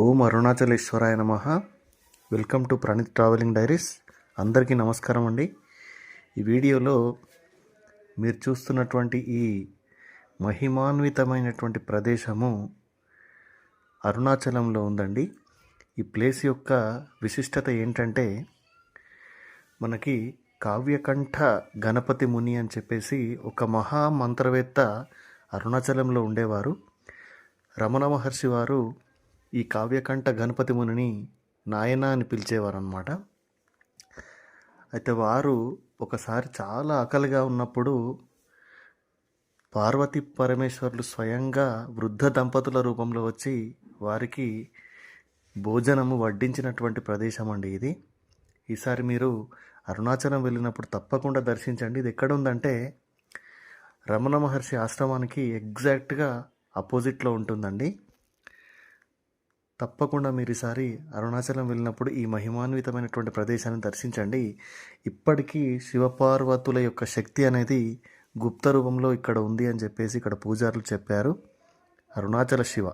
ఓం అరుణాచలేశ్వరాయ నమః. Welcome to Praneeth travelling diaries. అందరికీ నమస్కారం అండి. ఈ వీడియోలో మీరు చూస్తున్నటువంటి ఈ మహిమాన్వితమైనటువంటి ప్రదేశము అరుణాచలంలో ఉందండి. ఈ ప్లేస్ యొక్క విశిష్టత ఏంటంటే, మనకి కావ్యకంఠ గణపతి ముని అని చెప్పేసి ఒక మహామంత్రవేత్త అరుణాచలంలో ఉండేవారు. రమణ మహర్షి వారు ఈ కావ్యకంఠ గణపతి మునిని నాయన అని పిలిచేవారన్నమాట. అయితే వారు ఒకసారి చాలా ఆకలిగా ఉన్నప్పుడు పార్వతీ పరమేశ్వరులు స్వయంగా వృద్ధ దంపతుల రూపంలో వచ్చి వారికి భోజనము వడ్డించినటువంటి ప్రదేశం అండి ఇది. ఈసారి మీరు అరుణాచలం వెళ్ళినప్పుడు తప్పకుండా దర్శించండి. ఇది ఎక్కడ ఉందంటే రమణ మహర్షి ఆశ్రమానికి ఎగ్జాక్ట్గా ఆపోజిట్లో ఉంటుందండి. తప్పకుండా మీరు ఈసారి అరుణాచలం వెళ్ళినప్పుడు ఈ మహిమాన్వితమైనటువంటి ప్రదేశాన్ని దర్శించండి. ఇప్పటికీ శివపార్వతుల యొక్క శక్తి అనేది గుప్త రూపంలో ఇక్కడ ఉంది అని చెప్పేసి ఇక్కడ పూజారులు చెప్పారు. అరుణాచల శివ.